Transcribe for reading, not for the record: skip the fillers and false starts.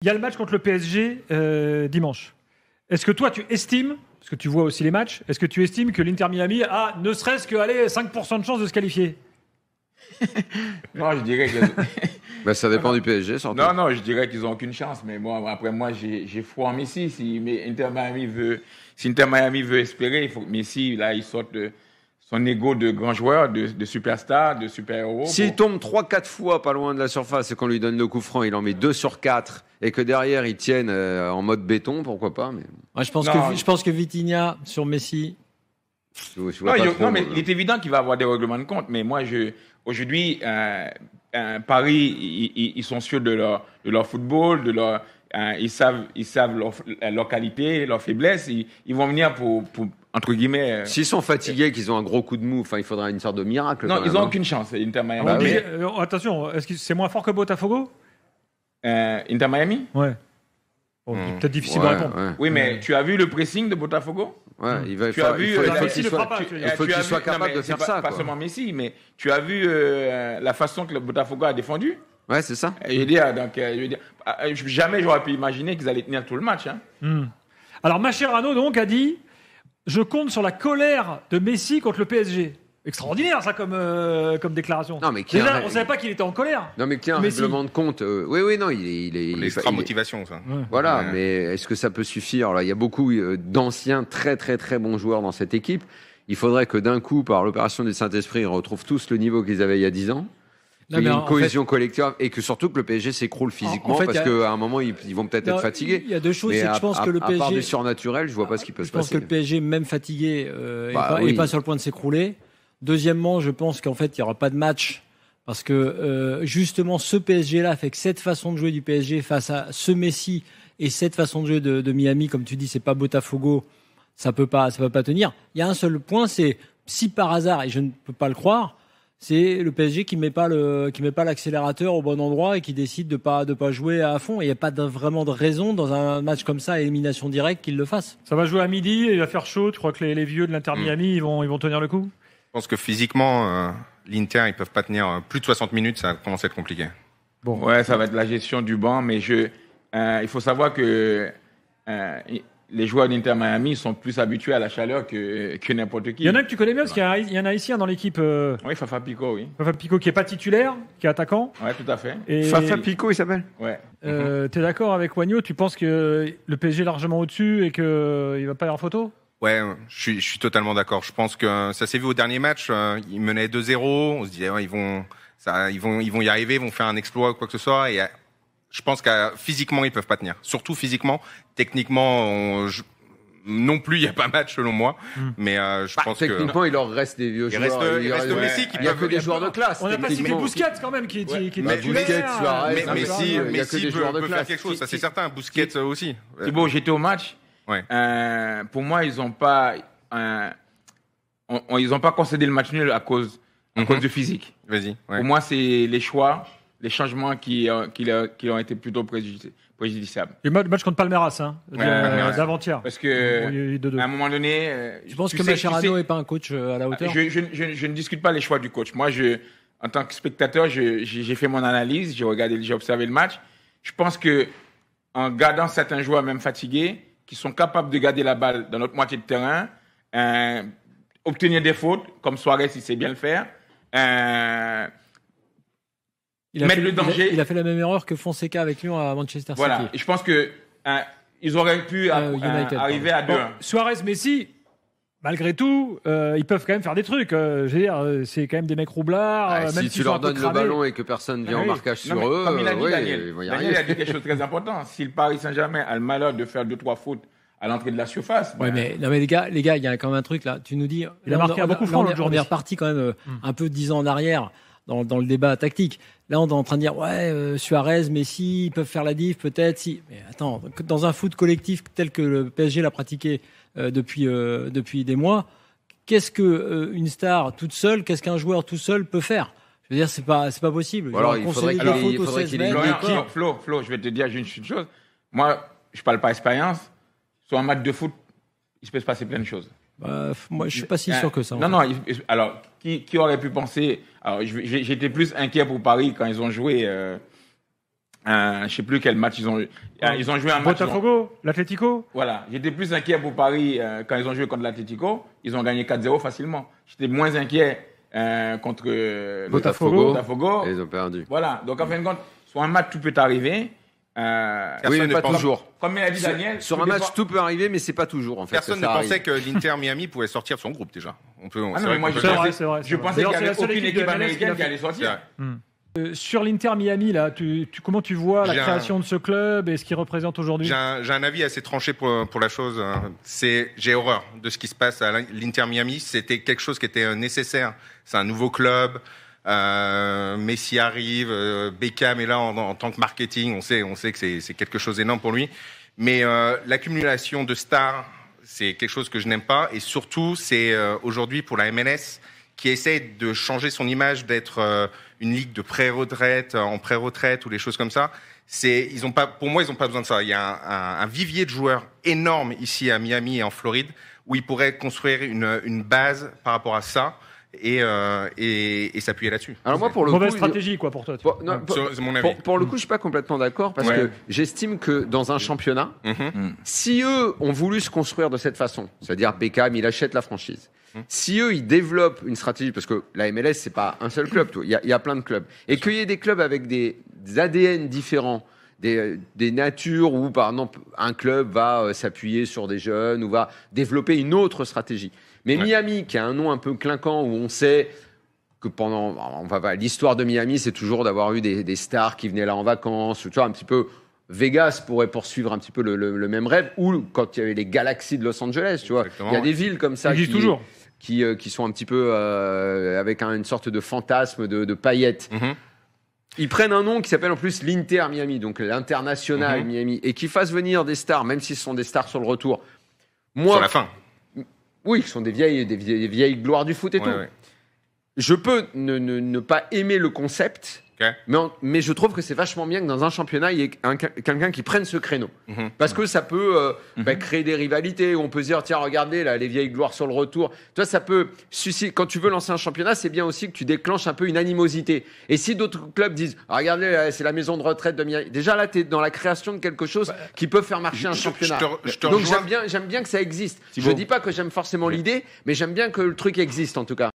Il y a le match contre le PSG dimanche. Est-ce que toi, tu estimes, parce que tu vois aussi les matchs, est-ce que tu estimes que l'Inter Miami a ne serait-ce que 5% de chance de se qualifier? Non, je dirais que... Ça dépend du PSG, surtout. Non, je dirais qu'ils n'ont aucune chance. Mais bon, après, moi, j'ai foi en Messi. Si Inter Miami veut espérer, il faut que Messi, là, il sorte de son ego de grand joueur, de superstar, de super-héros. S'il tombe 3-4 fois pas loin de la surface et qu'on lui donne le coup franc, il en met 2 sur 4 et que derrière, il tienne en mode béton, pourquoi pas. Mais... Ouais, je pense que Vitinha sur Messi... Mais il est évident qu'il va avoir des règlements de compte. Mais moi, aujourd'hui, Paris, ils sont sûrs de leur football, ils savent leur qualité, leur faiblesse. Ils vont venir pour entre guillemets... S'ils sont fatigués, qu'ils ont un gros coup de mou, il faudra une sorte de miracle. Non, ils n'ont aucune chance, Inter Miami. Attention, est-ce que c'est moins fort que Botafogo Inter Miami? Ouais. Bon, peut-être difficile de répondre. Ouais. Oui, mais tu as vu le pressing de Botafogo? Ouais, il faut qu'il soit capable de faire ça. Pas seulement Messi, mais tu as vu la façon que le Botafogo a défendu? Ouais, c'est ça. Jamais j'aurais pu imaginer qu'ils allaient tenir tout le match. Hein. Alors, Mascherano donc a dit: je compte sur la colère de Messi contre le PSG. Extraordinaire ça comme déclaration. Non, mais déjà, on savait pas qu'il était en colère. Non, mais qu'il y a un règlement de compte. Oui, non, il est l'extra motivation, ça. Ouais. Voilà, mais est-ce que ça peut suffire? Là, il y a beaucoup d'anciens très très très bons joueurs dans cette équipe. Il faudrait que d'un coup, par l'opération du Saint-Esprit, ils retrouvent tous le niveau qu'ils avaient il y a 10 ans. Qu'il y ait une cohésion collective et que surtout que le PSG s'écroule physiquement parce qu'à un moment ils vont peut-être être fatigués. Il y a deux choses, c'est que je pense que le PSG, à part du surnaturel, je vois pas ce qui peut se passer. Je pense que le PSG, même fatigué, est pas sur le point de s'écrouler. Deuxièmement, je pense qu'en fait il y aura pas de match parce que justement ce PSG-là fait que cette façon de jouer du PSG face à ce Messi et cette façon de jouer de Miami, comme tu dis, c'est pas Botafogo, ça peut pas tenir. Il y a un seul point, c'est si par hasard, et je ne peux pas le croire, c'est le PSG qui met pas l'accélérateur au bon endroit et qui décide de pas jouer à fond. Et il n'y a pas vraiment de raison dans un match comme ça, à élimination directe, qu'il le fasse. Ça va jouer à midi et il va faire chaud. Tu crois que les vieux de l'Inter Miami, ils vont tenir le coup? Je pense que physiquement, l'Inter, ils peuvent pas tenir plus de 60 minutes. Ça commence à être compliqué. Bon, ouais, ça va être la gestion du banc, mais il faut savoir que les joueurs d'Inter Miami sont plus habitués à la chaleur que n'importe qui. Il y en a que tu connais bien, parce qu'il y en a ici dans l'équipe. Oui, Fafa Pico, oui. Fafa Pico qui n'est pas titulaire, qui est attaquant. Oui, tout à fait. Et Fafa Pico, il s'appelle? Ouais. Tu es d'accord avec Wagno? Tu penses que le PSG est largement au-dessus et qu'il ne va pas y avoir photo? Ouais, je suis totalement d'accord. Je pense que ça s'est vu au dernier match. Ils menaient 2-0. On se disait, ils vont y arriver, ils vont faire un exploit ou quoi que ce soit. Et je pense que physiquement, ils peuvent pas tenir. Surtout physiquement. Techniquement, non plus, il n'y a pas match selon moi. Mais je pense techniquement, il leur reste des vieux joueurs. Il reste Messi qui il n'y a que des joueurs de classe. On n'a pas cité Busquets quand même qui est Busquets, Suarez. Messi peut faire quelque chose, ça c'est certain. Busquets aussi. Thibaut, j'étais au match. Ouais. Pour moi, ils n'ont pas concédé le match nul à cause du physique. Vas-y. Ouais. Pour moi, c'est les choix, les changements qui ont été plutôt préjudiciables. Le match contre Palmeiras, d'avant-hier. Parce que à un moment donné, je pense que Mascherano n'est pas un coach à la hauteur. Je ne discute pas les choix du coach. Moi, en tant que spectateur, j'ai fait mon analyse, j'ai observé le match. Je pense que en gardant certains joueurs même fatigués, qui sont capables de garder la balle dans notre moitié de terrain, obtenir des fautes, comme Suarez, il sait bien le faire, mettre le danger. Il a fait la même erreur que Fonseca avec Lyon à Manchester City. Voilà, et je pense que ils auraient pu arriver à 2-1. Suarez, Messi, malgré tout, ils peuvent quand même faire des trucs. Je veux dire, c'est quand même des mecs roublards. Si tu leur donnes le ballon et que personne vient en marquage sur eux, comme il a dit, ils vont y arriver. Daniel a dit quelque chose de très important. Si le Paris Saint-Germain a le malheur de faire 2-3 fautes à l'entrée de la surface. Ouais, mais les gars, il y a quand même un truc là. Tu nous dis, il a marqué beaucoup franc l'autre jour. On est reparti quand même un peu 10 ans en arrière dans le débat tactique. Là, on est en train de dire, Suarez, Messi, ils peuvent faire la diff, peut-être. Si, mais attends, dans un foot collectif tel que le PSG l'a pratiqué depuis des mois. Qu'est-ce une star toute seule, qu'est-ce qu'un joueur tout seul peut faire? Je veux dire, c'est pas possible. Alors, il faudrait qu'il ait Flo, je vais te dire une chose. Moi, je parle pas expérience. Sur un match de foot, il peut se passer plein de choses. Moi, je suis pas si sûr que ça. Non. Alors, qui aurait pu penser? Alors, j'étais plus inquiet pour Paris quand ils ont joué Je sais plus quel match ils ont eu. Ils ont joué un match. Botafogo, l'Atlético. Voilà. J'étais plus inquiet pour Paris quand ils ont joué contre l'Atlético. Ils ont gagné 4-0 facilement. J'étais moins inquiet contre Botafogo. Et ils ont perdu. Voilà. Donc, en fin de compte, sur un match, tout peut arriver. Oui, mais pas toujours. Comme il a dit Daniel. Sur un match, tout peut arriver, mais c'est pas toujours, en fait. Personne ne pensait que l'Inter Miami pouvait sortir de son groupe, déjà. Je pensais qu'il n'y avait aucune équipe américaine qui allait sortir. Sur l'Inter Miami, là, comment tu vois la création de ce club et ce qu'il représente aujourd'hui? J'ai un avis assez tranché pour la chose. J'ai horreur de ce qui se passe à l'Inter Miami. C'était quelque chose qui était nécessaire. C'est un nouveau club. Messi arrive, Beckham est là en tant que marketing. On sait que c'est quelque chose d'énorme pour lui. Mais l'accumulation de stars, c'est quelque chose que je n'aime pas. Et surtout, c'est aujourd'hui pour la MLS qui essaie de changer son image d'être une ligue de pré-retraite, en pré-retraite ou des choses comme ça. Pour moi, ils n'ont pas besoin de ça. Il y a un vivier de joueurs énorme ici à Miami et en Floride où ils pourraient construire une base par rapport à ça et s'appuyer là-dessus. Alors moi, pour le mauvaise coup, stratégie, quoi, pour toi. C'est mon avis. Pour le coup, je suis pas complètement d'accord parce que j'estime que dans un championnat, si eux ont voulu se construire de cette façon, c'est-à-dire Beckham, il achète la franchise. Si eux, ils développent une stratégie, parce que la MLS, c'est pas un seul club, il y a plein de clubs, et qu'il y ait des clubs avec des ADN différents, des natures où, par exemple, un club va s'appuyer sur des jeunes ou va développer une autre stratégie. Mais Miami, qui a un nom un peu clinquant, où on sait que l'histoire de Miami, c'est toujours d'avoir eu des stars qui venaient là en vacances, tu vois, un petit peu... Vegas pourrait poursuivre un petit peu le même rêve, ou quand il y avait les Galaxies de Los Angeles, tu vois. Il y a des villes comme ça qui sont un petit peu avec une sorte de fantasme de paillettes. Ils prennent un nom qui s'appelle en plus l'Inter Miami, donc l'international Miami, et qui fassent venir des stars, même si ce sont des stars sur le retour. Sur la fin. Oui, qui sont des vieilles gloires du foot et tout. Ouais. Je peux ne pas aimer le concept. Okay. Mais je trouve que c'est vachement bien que dans un championnat, il y ait quelqu'un qui prenne ce créneau. Parce que ça peut créer des rivalités, où on peut se dire, tiens, regardez, là, les vieilles gloires sur le retour. Toi, ça peut susciter, quand tu veux lancer un championnat, c'est bien aussi que tu déclenches un peu une animosité. Et si d'autres clubs disent, regardez, là, c'est la maison de retraite de Miami. Déjà, là, tu es dans la création de quelque chose qui peut faire marcher un championnat. Donc, j'aime bien que ça existe. Je dis pas que j'aime forcément l'idée, mais j'aime bien que le truc existe, en tout cas.